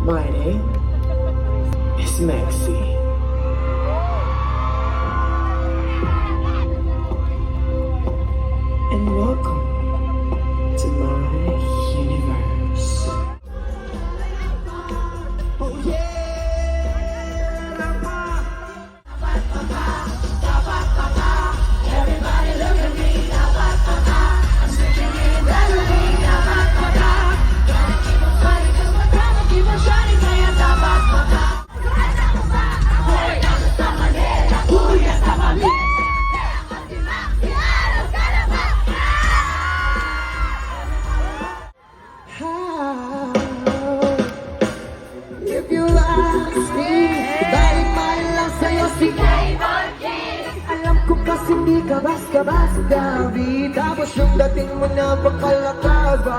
My name is Maxie. And welcome to my universe. Oh yeah! Everybody look at me. I'm singing in melody. Gotta keep on fighting 'cause my drama keep on shining. Kaya dapat maka. Hoy, nasa sa mali. Huya sa mali. If you ask me, balik my lang sa'yo si Kayvon King. Alam ko kasi hindi ka basta-basta, di. Tapos yung dating mo na pakalakas ba?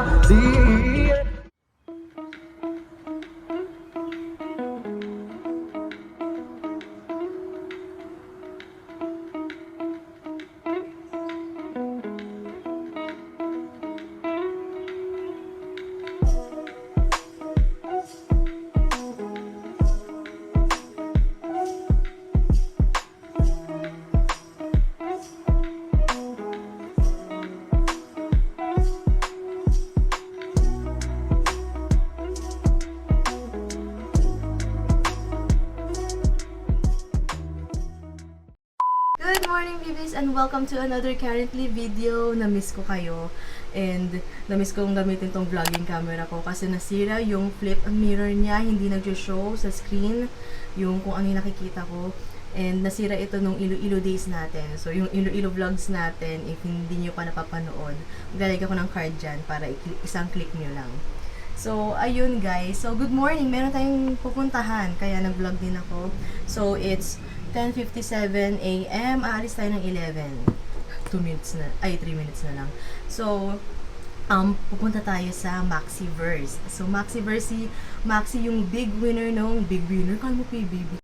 Good morning, babies, and welcome to another currently video. Na-miss ko kayo and na-miss kong gamitin tong vlogging camera ko kasi nasira yung flip mirror niya, hindi nag-show sa screen yung kung ano yung nakikita ko, and nasira ito nung Iloilo days natin. So yung Iloilo vlogs natin, if hindi nyo pa napapanood, maglalagay ako ng card dyan para isang click nyo lang. So, ayun guys. So, good morning. Meron tayong pupuntahan. Kaya nag-vlog din ako. So, it's 10:57 AM. Aalis tayo ng 11. 2 minutes na. Ay, 3 minutes na lang. So, pupunta tayo sa Maxiverse. So, Maxiverse, si Maxi yung big winner nung, big winner? Kala mo pa yung baby.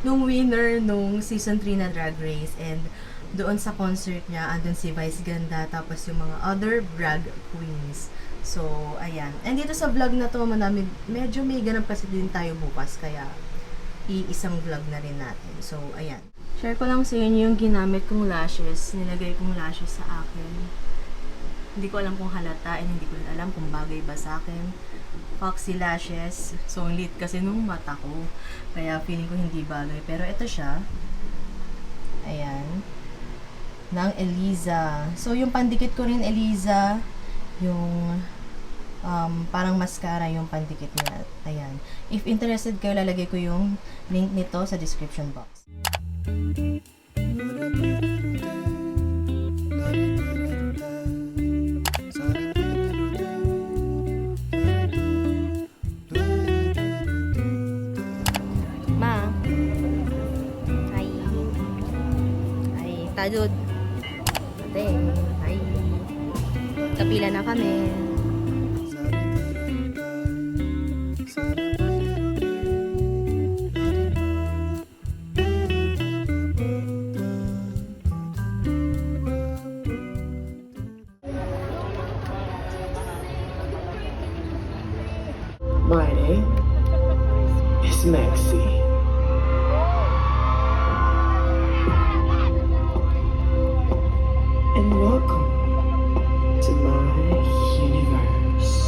Nung winner nung season 3 na Drag Race. And, doon sa concert niya, andun si Vice Ganda, tapos yung mga other drag queens. So, ayan. And dito sa vlog na to, medyo may ganap kasi din tayo bukas, kaya iisang vlog na rin natin. So, ayan. Share ko lang sa inyo yung ginamit kong lashes. Nilagay kong lashes sa akin. Hindi ko alam kung halata, and hindi ko alam kung bagay ba sa akin. Foxy lashes. So, ang lit kasi nung mata ko. Kaya feeling ko hindi bagay. Pero ito siya. Ayan. Ng Eliza. So, yung pandikit ko rin, Eliza, yung parang mascara yung pandikit niya. Ayan. If interested kayo, lalagay ko yung link nito sa description box. Ma. Hi. Hi. Tadod. Ate. Hi. Kapila na kami. My name is Maxie. And welcome to my universe.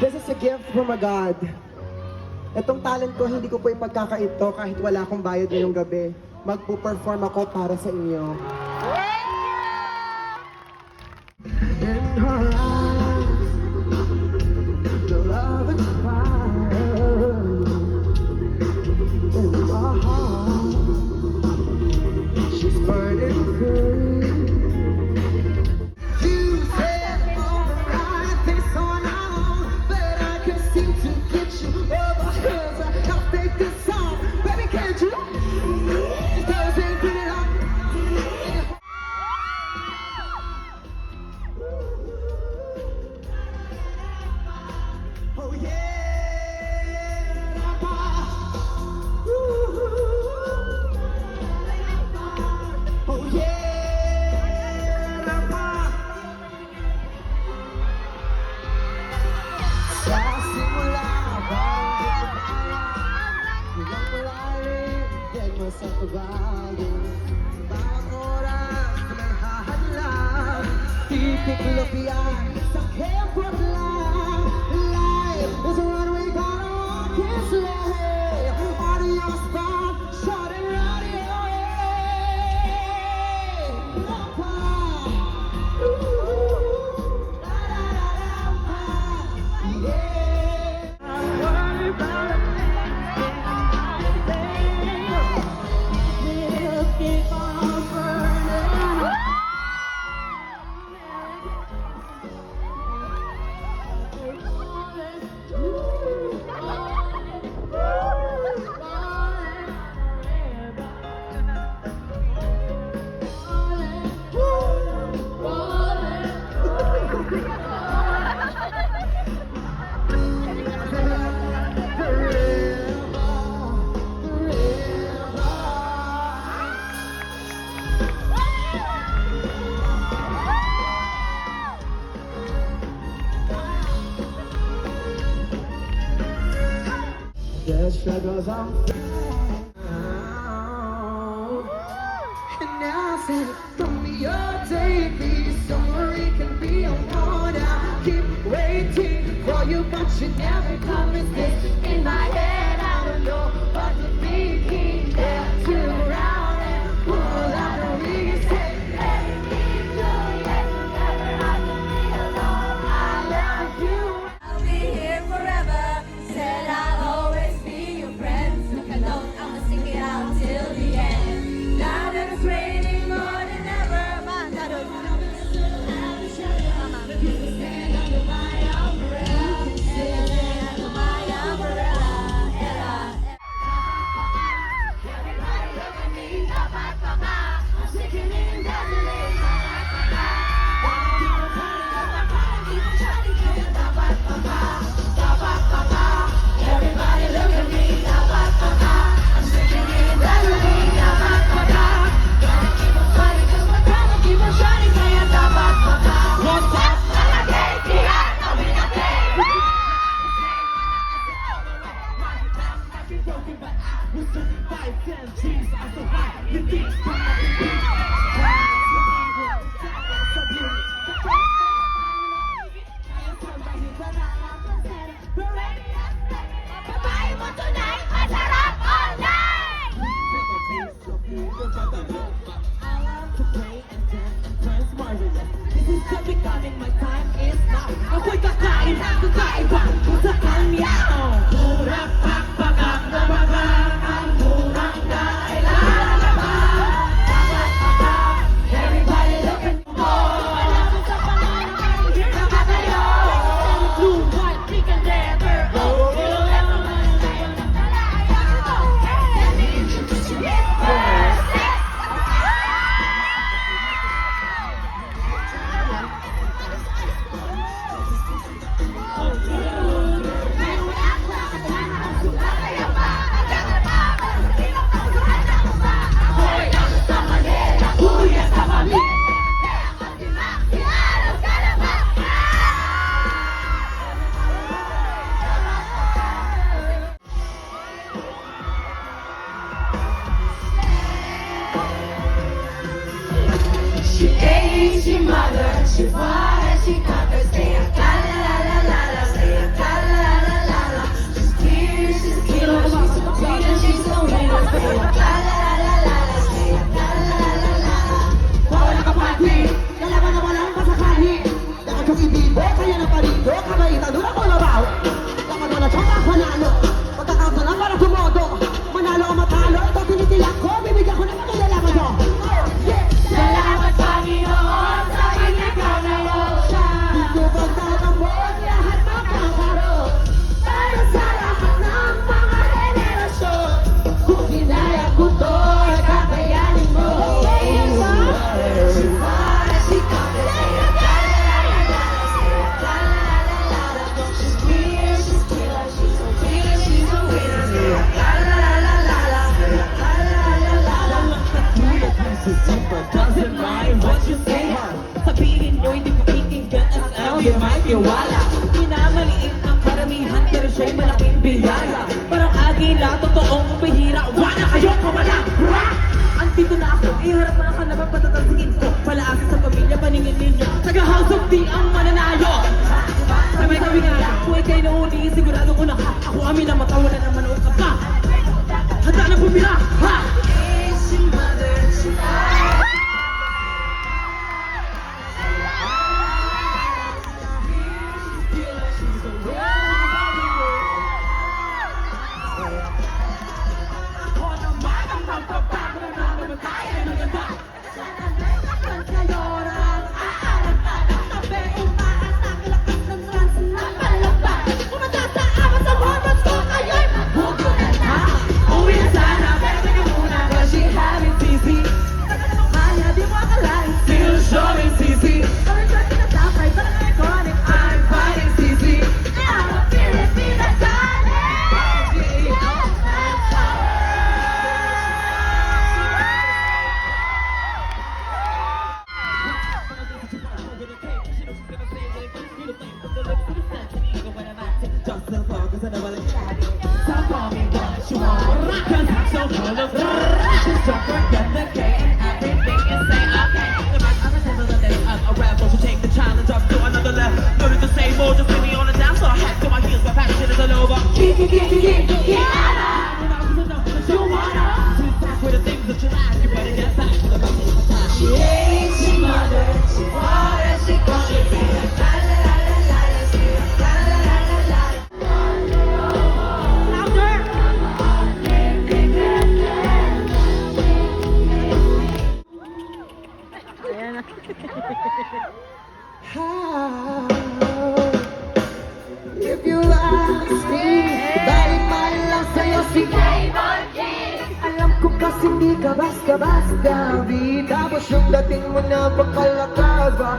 This is a gift from a God. Itong talent ko, hindi ko po ipagkakaito kahit wala akong bayad ngayong gabi. Magpo-perform ako para sa inyo. In her eyes, the love is fire. In my heart, she's burning free. You said all the right things on our own, but I can seem to get you over. I'll take this song, baby, can't you? Cause they put it on. Oh yeah. pagbabago. Bawat oras may hahadlang, titiklop yan sa kepot lang. Life is a runway, gotta walk it slowly. Audio spot, short and radio. Papa. Yeah. I worry about a thing. We'll keep on burning. The struggles I'm found. And now I said, from your day, please, somewhere it can be a one. I keep waiting for you, but you never come. It's this in my head, I don't know what to be. Keep there to round and pull out the biggest head. Let it keep doing it, never have to be alone. I love you. I'll be here forever. Said I'll always be your friend. Look, I don't, I'ma stick it out till the end. Now that it's raining more than ever, man, I don't know. You can stand under my umbrella. Stand under my umbrella. Everybody look at me, I'm sticking in dazzling. Everybody look at me, I'm sticking in dazzling. Gotta keep on fighting 'cause my karma keep on shining. Kaya dapat wagpas malagay, kami na babae mo tonight, masarap all night! This is the beginning, my time is now. Ako'y kakain ng kakaiba kung sa kanya. Murang pagpagang na mga ang murang kailangan ba? Everybody look at me. Alam mo sa pangalan ng hirap na kayo. Blue, white, pink, and leather. Oh, you'll ever wanna live on the Malaya. Let me introduce you. First, she ate, she mothered, she fought and she conquered. Stay a la la la la la, stay a la la la la la. She's fierce, she's a killer, she's so sweet and she's so winner. Stay a la la la la la, stay a la la la la la. Bawal na kapati, kalaban na walang pasakali. Dapat yung ibibo, kaya na palido, kabaitan, doon ako nabaw. Dapat wala siyang kapanalo, pagkakasa na para tumodo. Manalo o matalo, ito tinitiyak ko, bibigyan ko na magkailangan ko. Yeah! Salamat Panginoon sa ikaw na siya. Dito pagtatambon, lahat magkakaroon. Para sa lahat ng mga henerasyon. Kung ginaya ko to, kakayanin mo. She fought and she conquered. Stay a la la la la, stay a la la la la. She's fierce, she's killer, she's so sweet and she's a winner. Stay a la la la la la, stay a la la la la. Doesn't mind what you say. Sabihin nyo, hindi ko kikinggan as Elvin may tiwala. Minamaliit ang karamihan, pero siya'y malaking biyaya. Parang agila, totoong bihira, wala kayong kawalang rock! Iharap na ka na ba patatalsingin ko? Palaasa sa pamilya, paningin ninyo. Taga-House of D ang mananayo. Sabay kami nga, kung ikay na huli, sigurado ko na ako amin na matawalan ng manood ka pa. Handa na pumila, ha? If you ask me, balik man lang sa'yo si alam ko kasi di ka basta-basta Di tapos yung dating mo na pagkalakas ba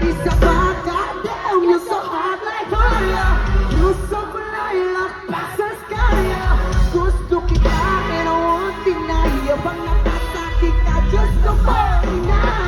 Isa pa, goddamn, you're so hot like fire You're so fly like pasas kaya Gusto kita and I won't deny you Pag nakasakit ka, just go for me now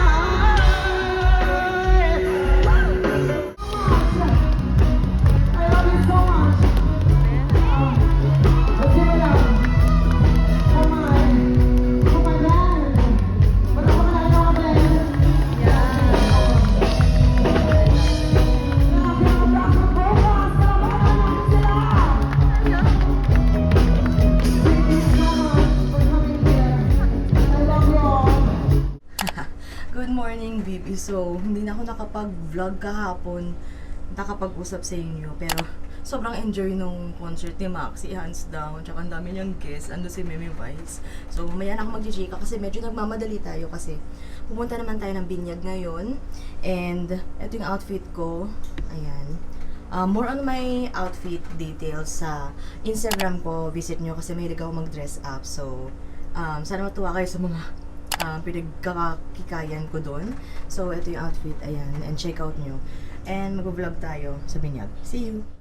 Good morning, baby. So, hindi na ako nakapag-vlog kahapon, nakapag-usap sa inyo. Pero, sobrang enjoy nung concert ni Maxi, hands down. Tsaka ang dami niyang guests. Ando si Mimi Vice. So, mamaya na ako mag-chika kasi medyo nagmamadali tayo kasi pupunta naman tayo ng binyag ngayon. And, ito yung outfit ko. Ayan. More on my outfit details sa Instagram ko. Visit nyo kasi mahilig ako mag-dress up. So, sana matuwa kayo sa mga pinagkakikayan ko doon. So, ito yung outfit. Ayan. And check out nyo. And mag-vlog tayo sa binyag. See you!